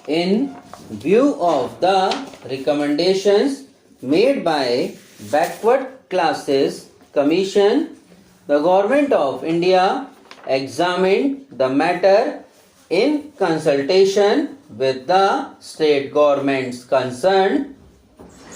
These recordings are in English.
In view of the recommendations made by Backward Classes Commission, the Government of India examined the matter in consultation with the state governments concerned.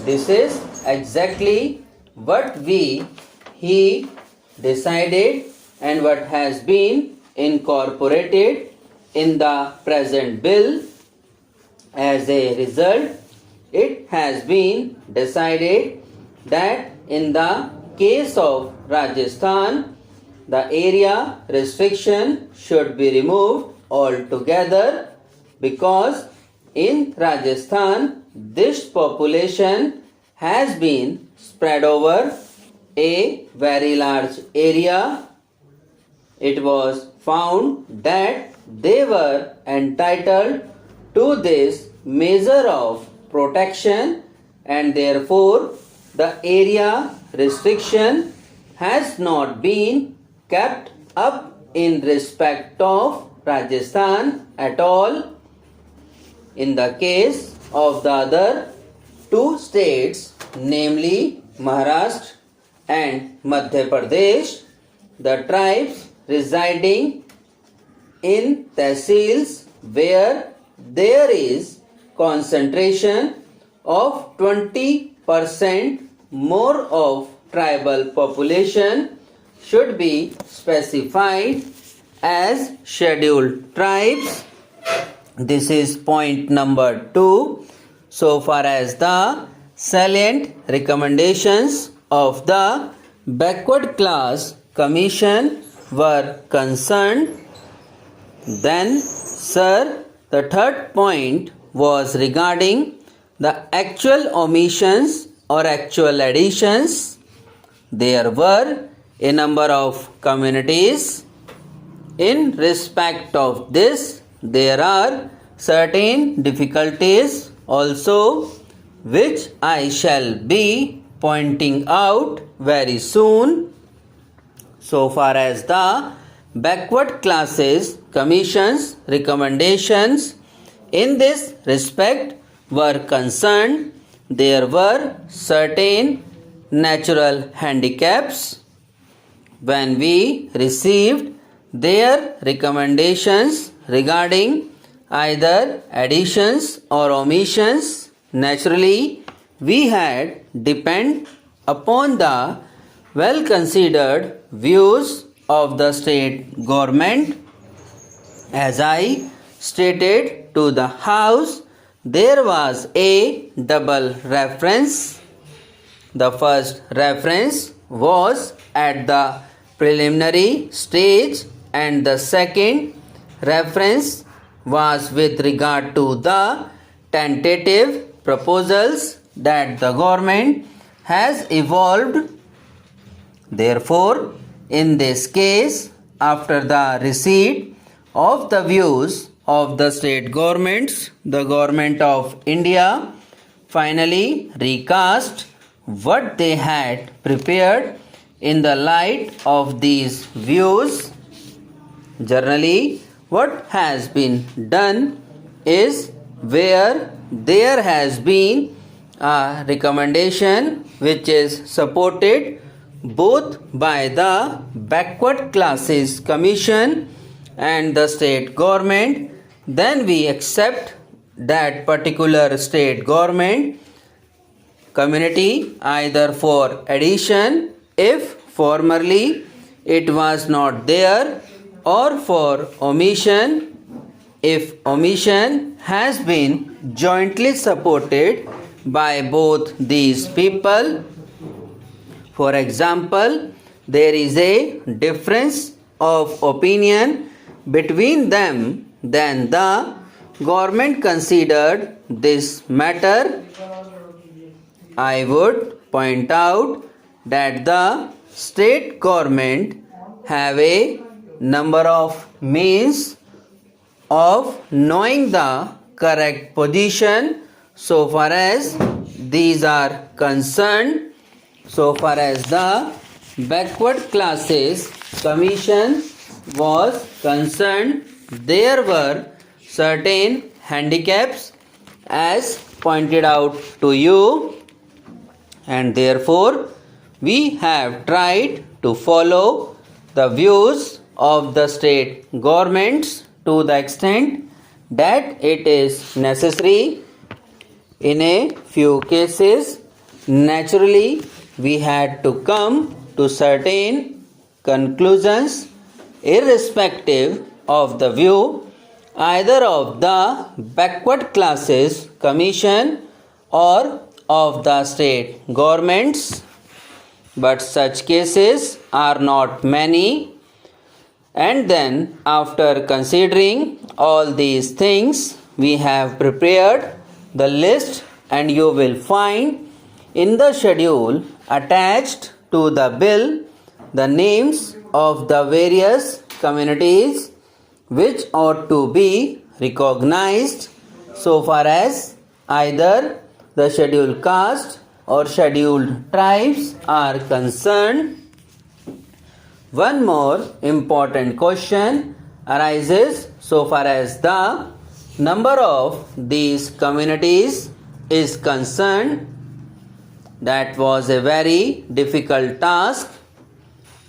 This is exactly what he decided and what has been incorporated in the present bill. As a result, it has been decided that in the case of Rajasthan, the area restriction should be removed altogether because in Rajasthan, this population has been spread over a very large area. It was found that they were entitled to this measure of protection and therefore the area restriction has not been kept up in respect of Rajasthan at all. In the case of the other two states, namely Maharashtra and Madhya Pradesh, the tribes residing in tehsils where there is concentration of 20% more of tribal population should be specified as scheduled tribes. This is point number 2. So far as the salient recommendations of the Backward Class Commission were concerned. Then, sir, the third point was regarding the actual omissions or actual additions. There were a number of communities. In respect of this, there are certain difficulties also which I shall be pointing out very soon. So far as the Backward Classes Commission's recommendations in this respect were concerned, there were certain natural handicaps. When we received their recommendations regarding either additions or omissions, naturally we had depend upon the well considered views of the state government. As I stated to the House, there was a double reference. The first reference was at the preliminary stage and the second reference was with regard to the tentative proposals that the government has evolved. Therefore, in this case, after the receipt of the views of the state governments, the Government of India finally recast what they had prepared in the light of these views. Generally, what has been done is where there has been a recommendation which is supported both by the Backward Classes Commission and the state government, then we accept that particular state government community either for addition if formerly it was not there, or for omission if omission has been jointly supported by both these people. For example, there is a difference of opinion between them, then the government considered this matter. I would point out that the state government have a number of means of knowing the correct position so far as these are concerned. So far as the Backward Classes Commission was concerned, there were certain handicaps as pointed out to you, and therefore we have tried to follow the views of the state governments to the extent that it is necessary. In a few cases, naturally, we had to come to certain conclusions irrespective of the view either of the backward classes commission or of the state governments, but such cases are not many. And then, after considering all these things, we have prepared the list, and you will find in the schedule attached to the bill the names of the various communities which ought to be recognized so far as either the scheduled caste or scheduled tribes are concerned. One more important question arises so far as the number of these communities is concerned. That was a very difficult task.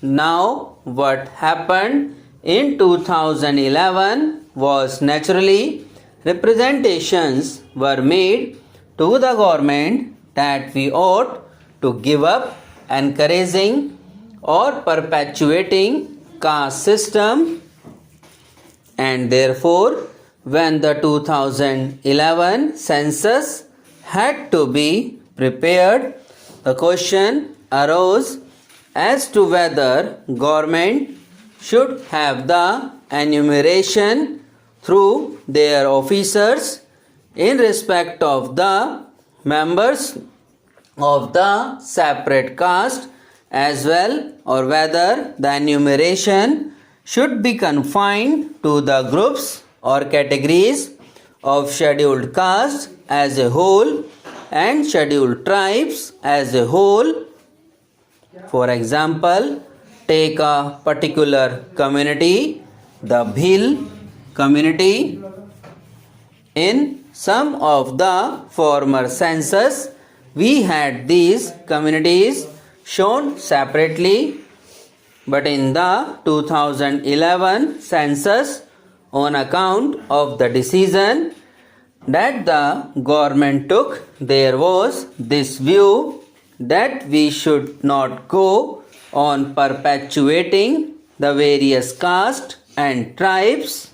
Now, what happened in 2011 was naturally representations were made to the government that we ought to give up encouraging or perpetuating caste system, and therefore when the 2011 census had to be prepared, the question arose as to whether government should have the enumeration through their officers in respect of the members of the separate caste as well, or whether the enumeration should be confined to the groups or categories of scheduled caste as a whole and scheduled tribes as a whole. For example, take a particular community, the Bhil community. In some of the former census, we had these communities shown separately, but in the 2011 census, on account of the decision that the government took, there was this view that we should not go on perpetuating the various castes and tribes.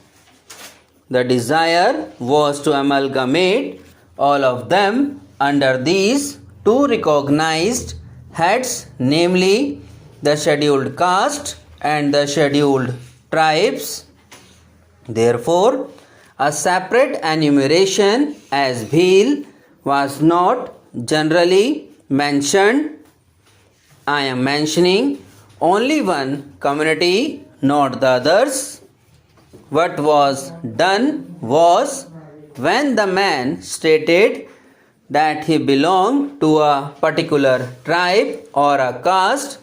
The desire was to amalgamate all of them under these two recognized heads, namely the scheduled caste and the scheduled tribes. Therefore, a separate enumeration as Bhil was not generally mentioned. I am mentioning only one community, not the others. What was done was, when the man stated that he belonged to a particular tribe or a caste,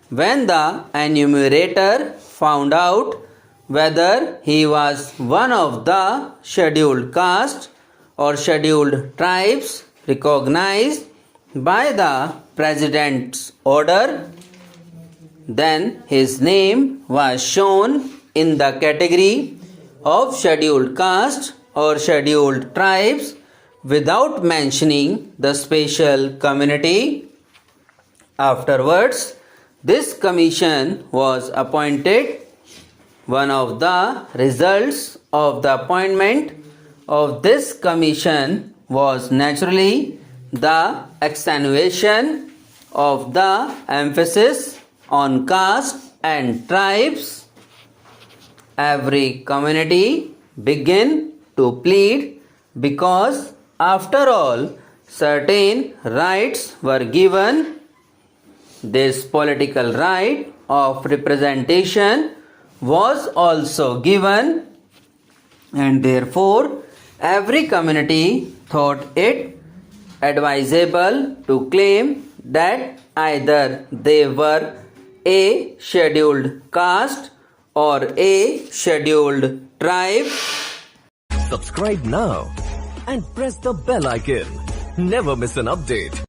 when the enumerator found out whether he was one of the scheduled caste or scheduled tribes recognized by the president's order, then his name was shown in the category of scheduled caste or scheduled tribes without mentioning the special community. Afterwards, this commission was appointed. One of the results of the appointment of this commission was naturally the extenuation of the emphasis on caste and tribes. Every community began to plead because, after all, certain rights were given. This political right of representation was also given, and therefore every community thought it advisable to claim that either they were a scheduled caste or A. Scheduled tribe? Subscribe now and press the bell icon. Never miss an update.